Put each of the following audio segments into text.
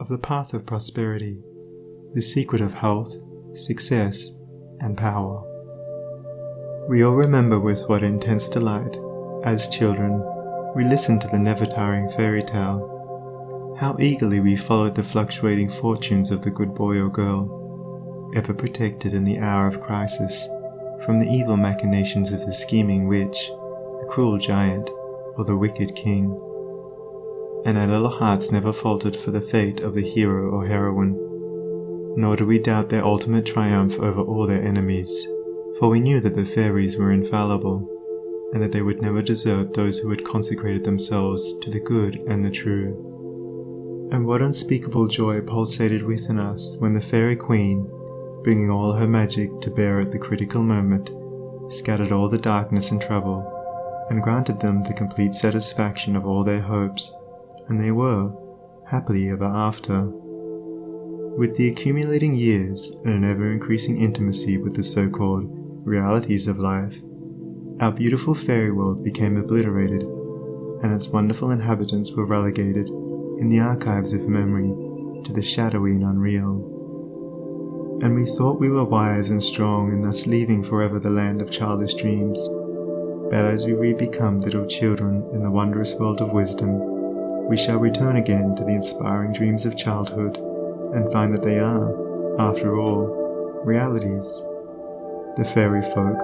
of the path of prosperity, the secret of health, success, and power. We all remember with what intense delight, as children, we listened to the never-tiring fairy tale. How eagerly we followed the fluctuating fortunes of the good boy or girl, ever protected in the hour of crisis from the evil machinations of the scheming witch, the cruel giant, or the wicked king. And our little hearts never faltered for the fate of the hero or heroine, nor did we doubt their ultimate triumph over all their enemies, for we knew that the fairies were infallible, and that they would never desert those who had consecrated themselves to the good and the true. And what unspeakable joy pulsated within us when the fairy queen, bringing all her magic to bear at the critical moment, scattered all the darkness and trouble, and granted them the complete satisfaction of all their hopes, and they were happily ever after. With the accumulating years and an ever-increasing intimacy with the so-called realities of life, our beautiful fairy world became obliterated, and its wonderful inhabitants were relegated, in the archives of memory, to the shadowy and unreal. And we thought we were wise and strong in thus leaving forever the land of childish dreams. But as we become little children in the wondrous world of wisdom, we shall return again to the inspiring dreams of childhood, and find that they are, after all, realities. The fairy folk,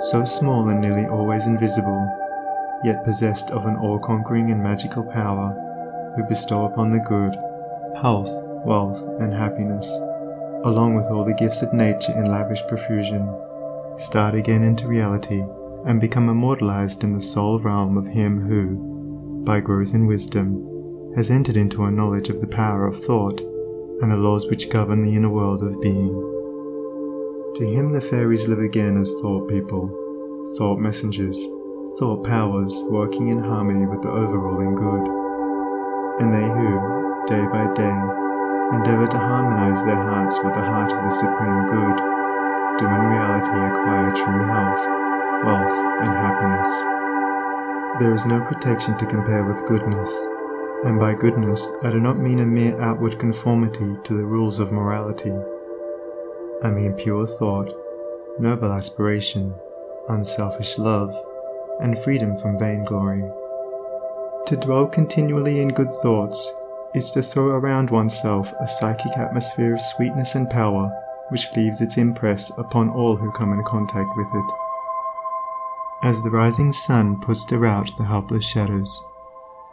so small and nearly always invisible, yet possessed of an all-conquering and magical power, who bestow upon the good health, wealth, and happiness, along with all the gifts of nature in lavish profusion, start again into reality and become immortalized in the soul realm of him who, by growth in wisdom, has entered into a knowledge of the power of thought and the laws which govern the inner world of being. To him the fairies live again as thought people, thought messengers, thought powers working in harmony with the overruling good. And they who, day by day, endeavor to harmonize their hearts with the heart of the supreme good, do in reality acquire true health, wealth, and happiness. There is no protection to compare with goodness, and by goodness I do not mean a mere outward conformity to the rules of morality. I mean pure thought, noble aspiration, unselfish love, and freedom from vainglory. To dwell continually in good thoughts is to throw around oneself a psychic atmosphere of sweetness and power which leaves its impress upon all who come in contact with it. As the rising sun puts to rout the helpless shadows,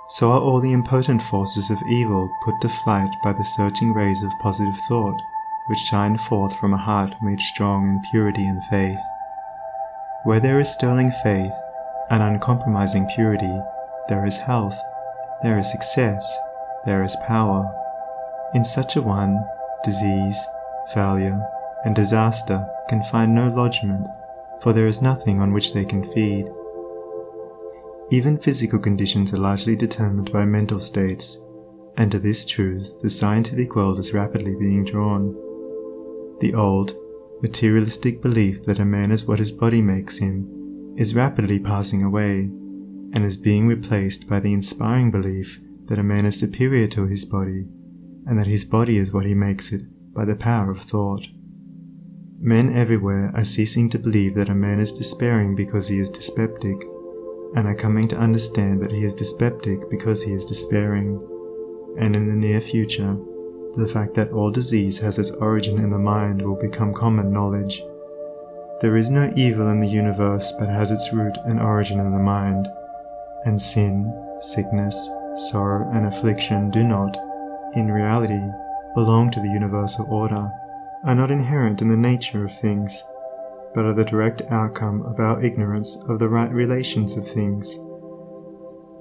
so are all the impotent forces of evil put to flight by the searching rays of positive thought which shine forth from a heart made strong in purity and faith. Where there is sterling faith and uncompromising purity, there is health, there is success, there is power. In such a one, disease, failure, and disaster can find no lodgment, for there is nothing on which they can feed. Even physical conditions are largely determined by mental states, and to this truth the scientific world is rapidly being drawn. The old, materialistic belief that a man is what his body makes him is rapidly passing away, and is being replaced by the inspiring belief that a man is superior to his body, and that his body is what he makes it by the power of thought. Men everywhere are ceasing to believe that a man is despairing because he is dyspeptic, and are coming to understand that he is dyspeptic because he is despairing, and in the near future, the fact that all disease has its origin in the mind will become common knowledge. There is no evil in the universe but has its root and origin in the mind, and sin, sickness, sorrow, and affliction do not, in reality, belong to the universal order, are not inherent in the nature of things, but are the direct outcome of our ignorance of the right relations of things.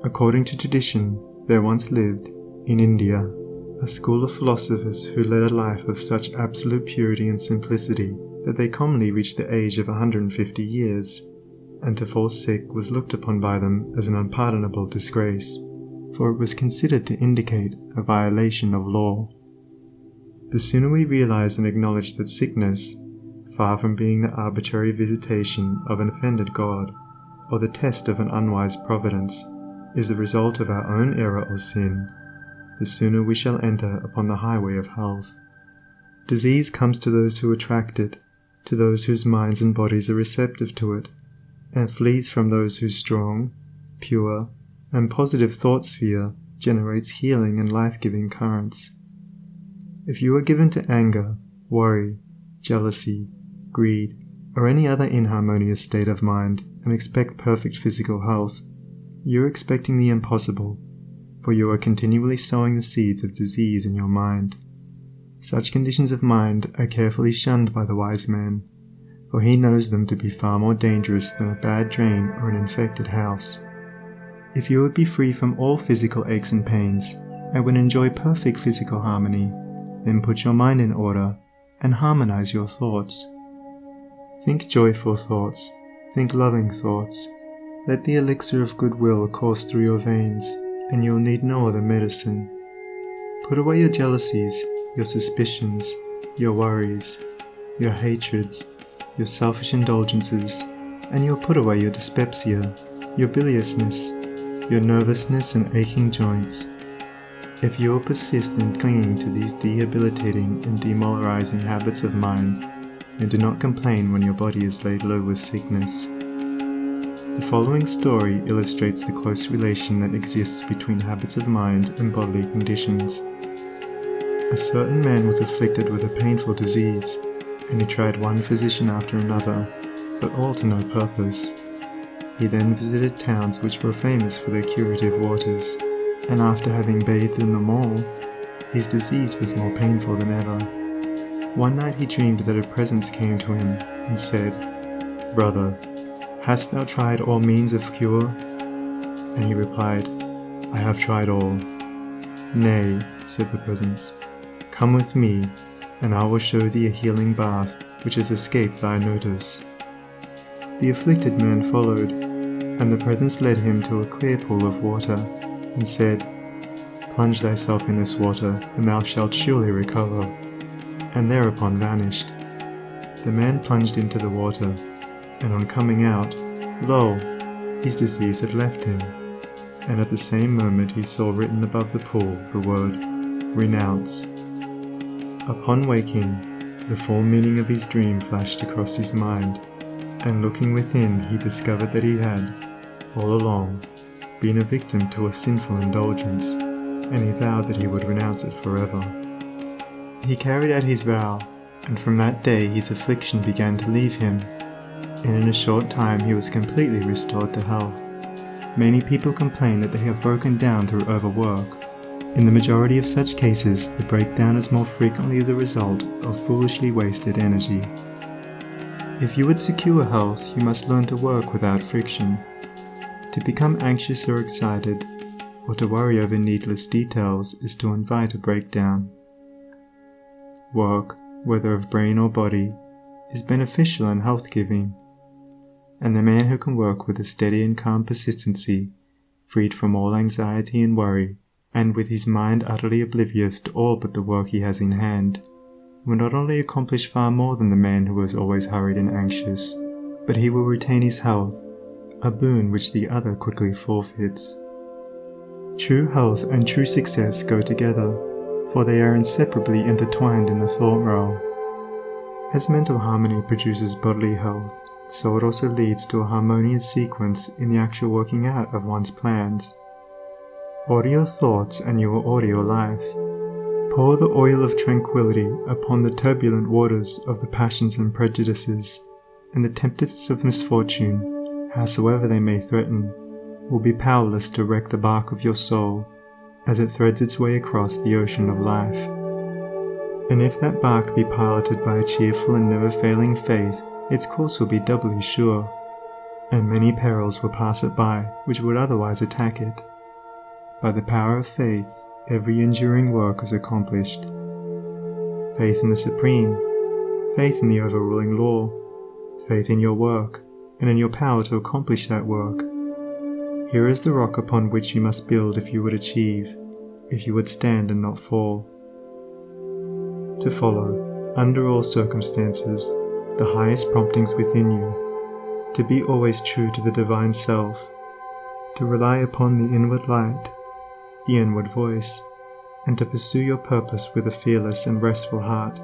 According to tradition, there once lived, in India, a school of philosophers who led a life of such absolute purity and simplicity that they commonly reached the age of 150 years, and to fall sick was looked upon by them as an unpardonable disgrace, for it was considered to indicate a violation of law. The sooner we realize and acknowledge that sickness, far from being the arbitrary visitation of an offended God, or the test of an unwise providence, is the result of our own error or sin, the sooner we shall enter upon the highway of health. Disease comes to those who attract it, to those whose minds and bodies are receptive to it, and flees from those whose strong, pure, and positive thought sphere generates healing and life-giving currents. If you are given to anger, worry, jealousy, greed, or any other inharmonious state of mind and expect perfect physical health, you are expecting the impossible, for you are continually sowing the seeds of disease in your mind. Such conditions of mind are carefully shunned by the wise man, for he knows them to be far more dangerous than a bad drain or an infected house. If you would be free from all physical aches and pains, and would enjoy perfect physical harmony, then put your mind in order and harmonize your thoughts. Think joyful thoughts, think loving thoughts. Let the elixir of goodwill course through your veins, and you'll need no other medicine. Put away your jealousies, your suspicions, your worries, your hatreds, your selfish indulgences, and you'll put away your dyspepsia, your biliousness, your nervousness and aching joints. If you will persist in clinging to these debilitating and demoralizing habits of mind, then do not complain when your body is laid low with sickness. The following story illustrates the close relation that exists between habits of mind and bodily conditions. A certain man was afflicted with a painful disease, and he tried one physician after another, but all to no purpose. He then visited towns which were famous for their curative waters, and after having bathed in them all, his disease was more painful than ever. One night he dreamed that a presence came to him and said, "Brother, hast thou tried all means of cure?" And he replied, "I have tried all." "Nay," said the presence, "come with me, and I will show thee a healing bath which has escaped thy notice." The afflicted man followed, and the presence led him to a clear pool of water, and said, "Plunge thyself in this water, and thou shalt surely recover," and thereupon vanished. The man plunged into the water, and on coming out, lo! His disease had left him, and at the same moment he saw written above the pool the word, "Renounce." Upon waking, the full meaning of his dream flashed across his mind, and looking within he discovered that he had, all along, been a victim to a sinful indulgence, and he vowed that he would renounce it forever. He carried out his vow, and from that day his affliction began to leave him, and in a short time he was completely restored to health. Many people complain that they have broken down through overwork. In the majority of such cases, the breakdown is more frequently the result of foolishly wasted energy. If you would secure health, you must learn to work without friction. To become anxious or excited, or to worry over needless details, is to invite a breakdown. Work, whether of brain or body, is beneficial and health-giving, and the man who can work with a steady and calm persistency, freed from all anxiety and worry, and with his mind utterly oblivious to all but the work he has in hand, will not only accomplish far more than the man who is always hurried and anxious, but he will retain his health, a boon which the other quickly forfeits. True health and true success go together, for they are inseparably intertwined in the thought realm. As mental harmony produces bodily health, so it also leads to a harmonious sequence in the actual working out of one's plans. Order your thoughts and you will order your life. Pour the oil of tranquility upon the turbulent waters of the passions and prejudices, and the tempests of misfortune, howsoever they may threaten, will be powerless to wreck the bark of your soul as it threads its way across the ocean of life. And if that bark be piloted by a cheerful and never-failing faith, its course will be doubly sure, and many perils will pass it by which would otherwise attack it. By the power of faith, every enduring work is accomplished. Faith in the Supreme, faith in the overruling law, faith in your work, and in your power to accomplish that work. Here is the rock upon which you must build if you would achieve, if you would stand and not fall. To follow, under all circumstances, the highest promptings within you, to be always true to the divine self, to rely upon the inward light, the inward voice, and to pursue your purpose with a fearless and restful heart,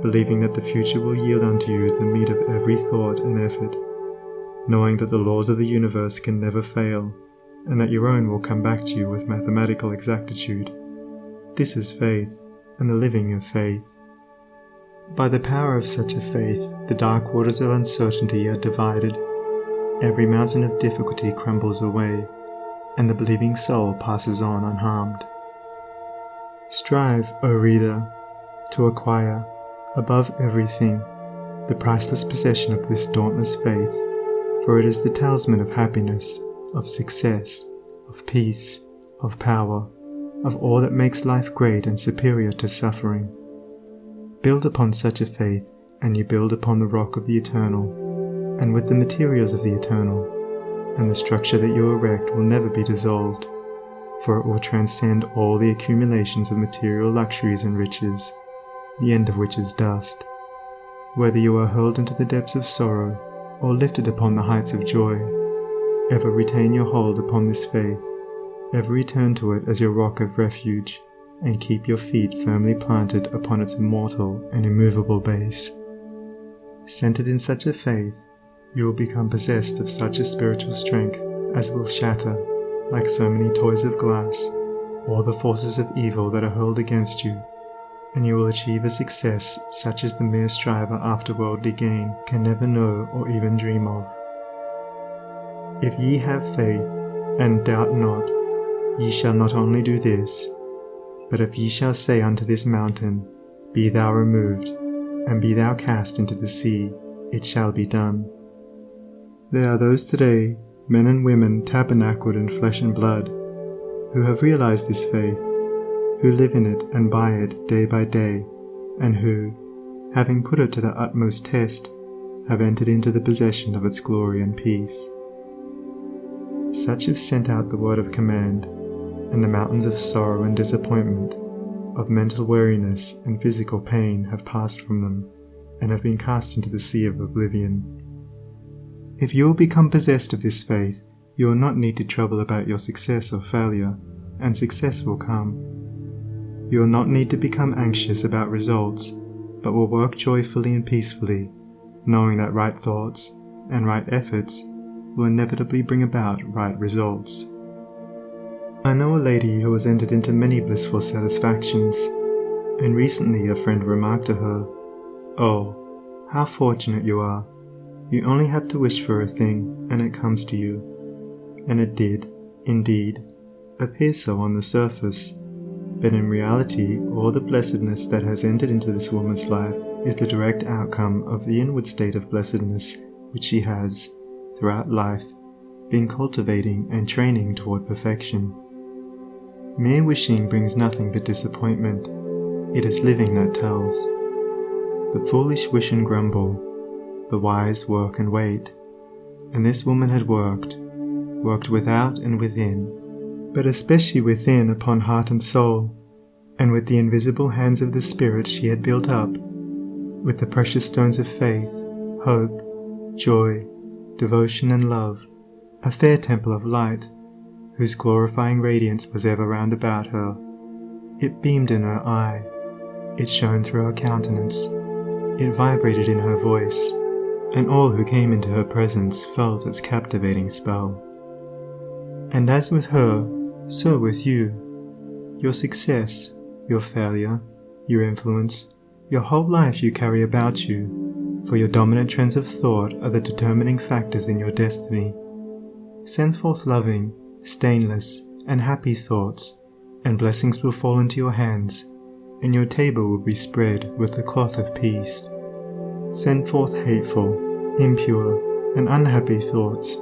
believing that the future will yield unto you the meed of every thought and effort, knowing that the laws of the universe can never fail, and that your own will come back to you with mathematical exactitude. This is faith, and the living of faith. By the power of such a faith, the dark waters of uncertainty are divided, every mountain of difficulty crumbles away, and the believing soul passes on unharmed. Strive, O reader, to acquire, above everything, the priceless possession of this dauntless faith, for it is the talisman of happiness, of success, of peace, of power, of all that makes life great and superior to suffering. Build upon such a faith, and you build upon the rock of the eternal, and with the materials of the eternal, and the structure that you erect will never be dissolved, for it will transcend all the accumulations of material luxuries and riches, the end of which is dust. Whether you are hurled into the depths of sorrow, or lifted upon the heights of joy, ever retain your hold upon this faith, ever return to it as your rock of refuge, and keep your feet firmly planted upon its immortal and immovable base. Centered in such a faith, you will become possessed of such a spiritual strength as will shatter, like so many toys of glass, all the forces of evil that are hurled against you, and you will achieve a success such as the mere striver after worldly gain can never know or even dream of. If ye have faith, and doubt not, ye shall not only do this, but if ye shall say unto this mountain, Be thou removed, and be thou cast into the sea, it shall be done. There are those today, men and women tabernacled in flesh and blood, who have realized this faith, who live in it and by it day by day, and who, having put it to the utmost test, have entered into the possession of its glory and peace. Such have sent out the word of command, and the mountains of sorrow and disappointment, of mental weariness and physical pain have passed from them, and have been cast into the sea of oblivion. If you will become possessed of this faith, you will not need to trouble about your success or failure, and success will come. You will not need to become anxious about results, but will work joyfully and peacefully, knowing that right thoughts and right efforts will inevitably bring about right results. I know a lady who has entered into many blissful satisfactions, and recently a friend remarked to her, "Oh, how fortunate you are. You only have to wish for a thing, and it comes to you." And it did, indeed, appear so on the surface, but in reality all the blessedness that has entered into this woman's life is the direct outcome of the inward state of blessedness which she has, throughout life, been cultivating and training toward perfection. Mere wishing brings nothing but disappointment. It is living that tells. The foolish wish and grumble, the wise work and wait. And this woman had worked without and within, but especially within upon heart and soul, and with the invisible hands of the Spirit she had built up, with the precious stones of faith, hope, joy, devotion and love, a fair temple of light, whose glorifying radiance was ever round about her. It beamed in her eye, it shone through her countenance, it vibrated in her voice, and all who came into her presence felt its captivating spell. And as with her, so with you. Your success, your failure, your influence, your whole life you carry about you, for your dominant trends of thought are the determining factors in your destiny. Send forth loving, stainless, and happy thoughts, and blessings will fall into your hands, and your table will be spread with the cloth of peace. Send forth hateful, impure, and unhappy thoughts,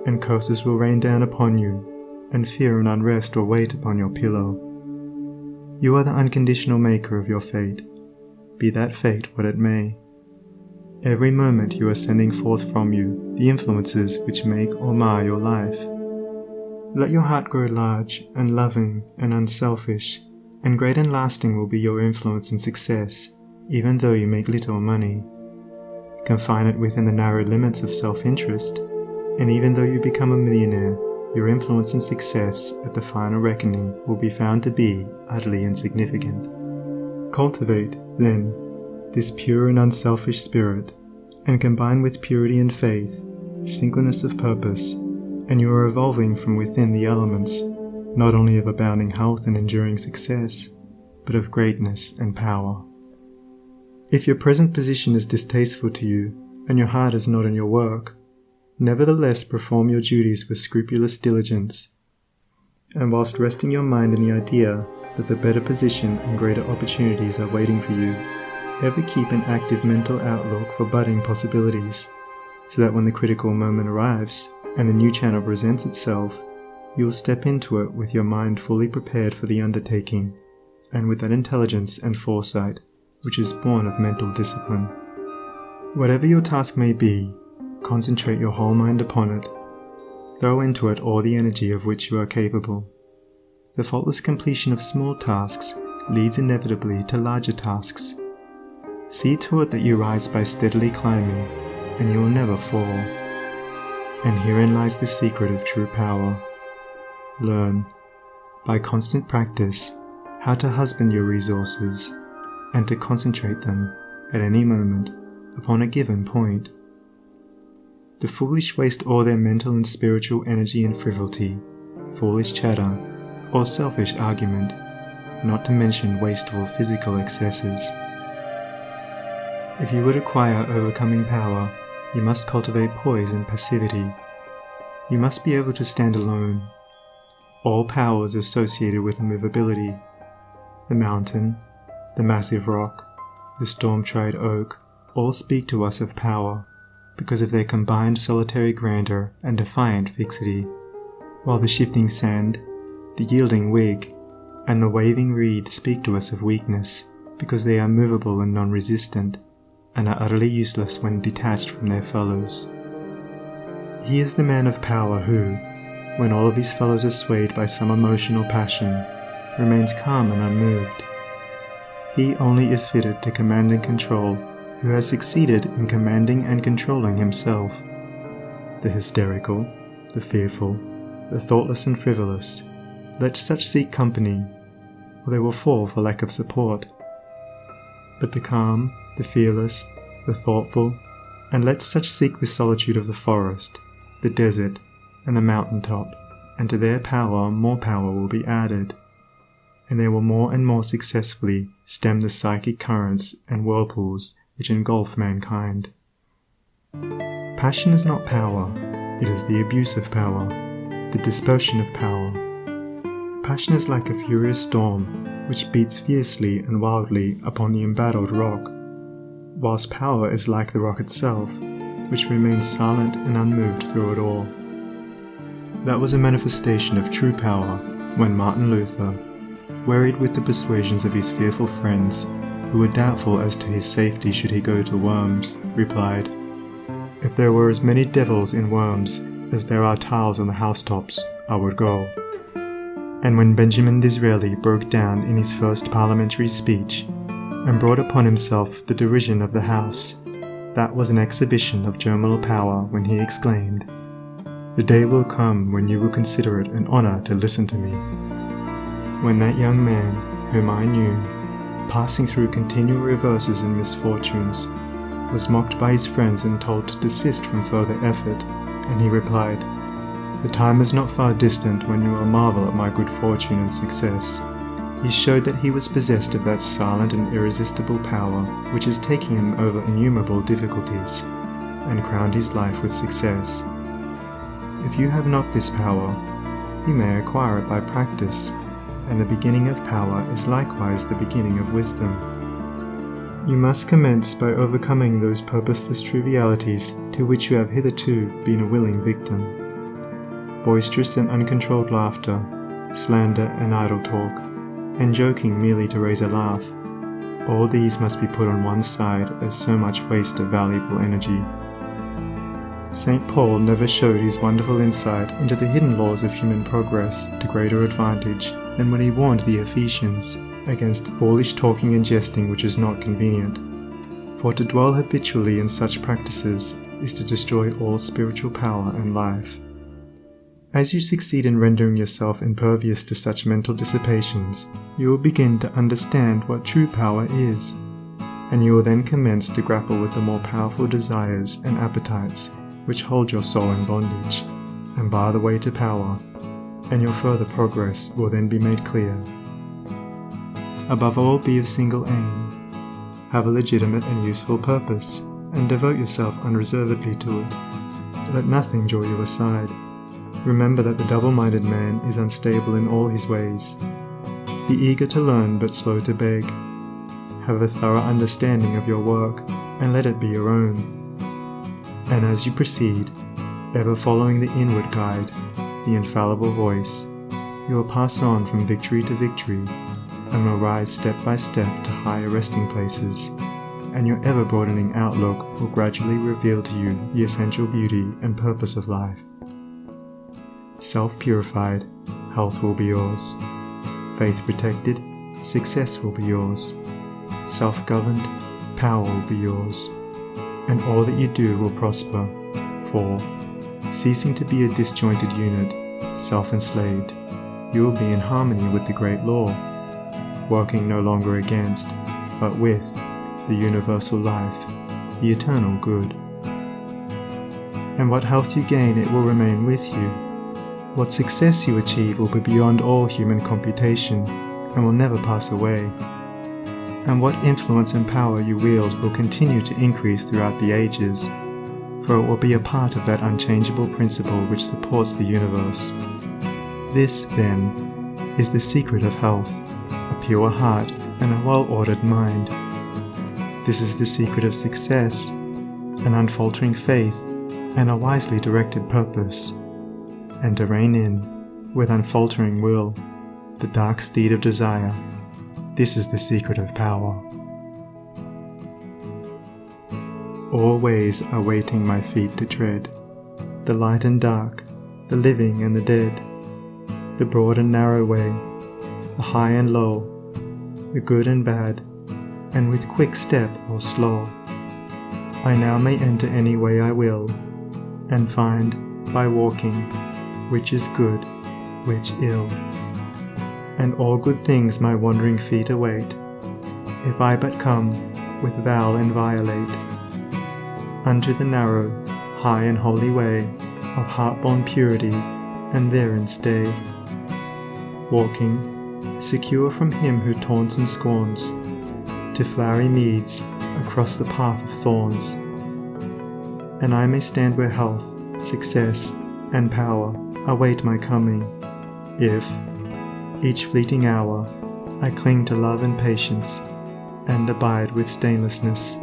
and curses will rain down upon you, and fear and unrest will wait upon your pillow. You are the unconditional maker of your fate, be that fate what it may. Every moment you are sending forth from you the influences which make or mar your life. Let your heart grow large and loving and unselfish, and great and lasting will be your influence and success, even though you make little money. Confine it within the narrow limits of self-interest, and even though you become a millionaire, your influence and success at the final reckoning will be found to be utterly insignificant. Cultivate, then, this pure and unselfish spirit, and combine with purity and faith, singleness of purpose, and you are evolving from within the elements, not only of abounding health and enduring success, but of greatness and power. If your present position is distasteful to you, and your heart is not in your work, nevertheless perform your duties with scrupulous diligence, and whilst resting your mind in the idea that the better position and greater opportunities are waiting for you, ever keep an active mental outlook for budding possibilities, so that when the critical moment arrives and the new channel presents itself, you will step into it with your mind fully prepared for the undertaking, and with that intelligence and foresight which is born of mental discipline. Whatever your task may be, concentrate your whole mind upon it. Throw into it all the energy of which you are capable. The faultless completion of small tasks leads inevitably to larger tasks. See to it that you rise by steadily climbing, and you will never fall. And herein lies the secret of true power. Learn, by constant practice, how to husband your resources, and to concentrate them, at any moment, upon a given point. The foolish waste all their mental and spiritual energy in frivolity, foolish chatter, or selfish argument, not to mention wasteful physical excesses. If you would acquire overcoming power, you must cultivate poise and passivity. You must be able to stand alone. All power is associated with immovability. The mountain, the massive rock, the storm-tried oak, all speak to us of power, because of their combined solitary grandeur and defiant fixity, while the shifting sand, the yielding twig, and the waving reed speak to us of weakness, because they are movable and non-resistant, and are utterly useless when detached from their fellows. He is the man of power who, when all of his fellows are swayed by some emotional passion, remains calm and unmoved. He only is fitted to command and control who has succeeded in commanding and controlling himself. The hysterical, the fearful, the thoughtless and frivolous, let such seek company, or they will fall for lack of support. But the calm, the fearless, the thoughtful, and let such seek the solitude of the forest, the desert, and the mountain top, and to their power more power will be added, and they will more and more successfully stem the psychic currents and whirlpools which engulf mankind. Passion is not power, it is the abuse of power, the dispersion of power. Passion is like a furious storm which beats fiercely and wildly upon the embattled rock, whilst power is like the rock itself, which remains silent and unmoved through it all. That was a manifestation of true power when Martin Luther, wearied with the persuasions of his fearful friends, who were doubtful as to his safety should he go to Worms, replied, "If there were as many devils in Worms as there are tiles on the housetops, I would go." And when Benjamin Disraeli broke down in his first parliamentary speech, and brought upon himself the derision of the House, that was an exhibition of germinal power when he exclaimed, "The day will come when you will consider it an honour to listen to me." When that young man, whom I knew, passing through continual reverses and misfortunes, was mocked by his friends and told to desist from further effort, and he replied, "The time is not far distant when you will marvel at my good fortune and success," he showed that he was possessed of that silent and irresistible power which is taking him over innumerable difficulties, and crowned his life with success. If you have not this power, you may acquire it by practice, and the beginning of power is likewise the beginning of wisdom. You must commence by overcoming those purposeless trivialities to which you have hitherto been a willing victim. Boisterous and uncontrolled laughter, slander and idle talk, and joking merely to raise a laugh, all these must be put on one side as so much waste of valuable energy. St. Paul never showed his wonderful insight into the hidden laws of human progress to greater advantage than when he warned the Ephesians against foolish talking and jesting which is not convenient. For to dwell habitually in such practices is to destroy all spiritual power and life. As you succeed in rendering yourself impervious to such mental dissipations, you will begin to understand what true power is, and you will then commence to grapple with the more powerful desires and appetites which hold your soul in bondage and bar the way to power, and your further progress will then be made clear. Above all, be of single aim. Have a legitimate and useful purpose, and devote yourself unreservedly to it. Let nothing draw you aside. Remember that the double-minded man is unstable in all his ways. Be eager to learn but slow to beg. Have a thorough understanding of your work, and let it be your own. And as you proceed, ever following the inward guide, the infallible voice, you will pass on from victory to victory, and will rise step by step to higher resting places, and your ever-broadening outlook will gradually reveal to you the essential beauty and purpose of life. Self-purified, health will be yours. Faith-protected, success will be yours. Self-governed, power will be yours. And all that you do will prosper, for, ceasing to be a disjointed unit, self-enslaved, you will be in harmony with the great law, working no longer against, but with, the universal life, the eternal good. And what health you gain, it will remain with you. What success you achieve will be beyond all human computation, and will never pass away. And what influence and power you wield will continue to increase throughout the ages, for it will be a part of that unchangeable principle which supports the universe. This, then, is the secret of health, a pure heart and a well-ordered mind. This is the secret of success, an unfaltering faith and a wisely directed purpose, and to rein in, with unfaltering will, the dark steed of desire. This is the secret of power. All ways are waiting my feet to tread, the light and dark, the living and the dead, the broad and narrow way, the high and low, the good and bad, and with quick step or slow, I now may enter any way I will, and find, by walking, which is good, which ill. And all good things my wandering feet await, if I but come, with vow inviolate, unto the narrow, high and holy way of heart-born purity, and therein stay. Walking, secure from him who taunts and scorns, to flowery meads across the path of thorns. And I may stand where health, success, and power await my coming, if, each fleeting hour, I cling to love and patience, and abide with stainlessness,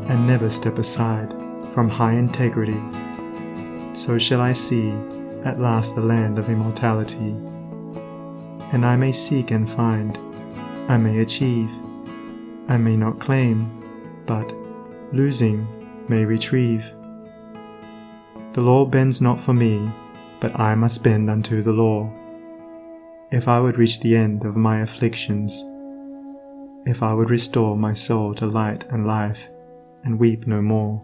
and never step aside from high integrity. So shall I see at last the land of immortality, and I may seek and find, I may achieve, I may not claim, but, losing, may retrieve. The law bends not for me, but I must bend unto the law. If I would reach the end of my afflictions, if I would restore my soul to light and life, and weep no more.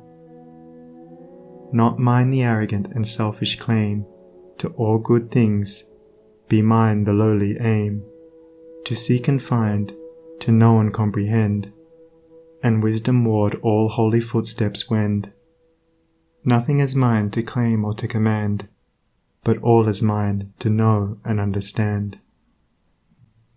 Not mine the arrogant and selfish claim to all good things, be mine the lowly aim, to seek and find, to know and comprehend, and wisdom-ward all holy footsteps wend. Nothing is mine to claim or to command, but all is mine to know and understand.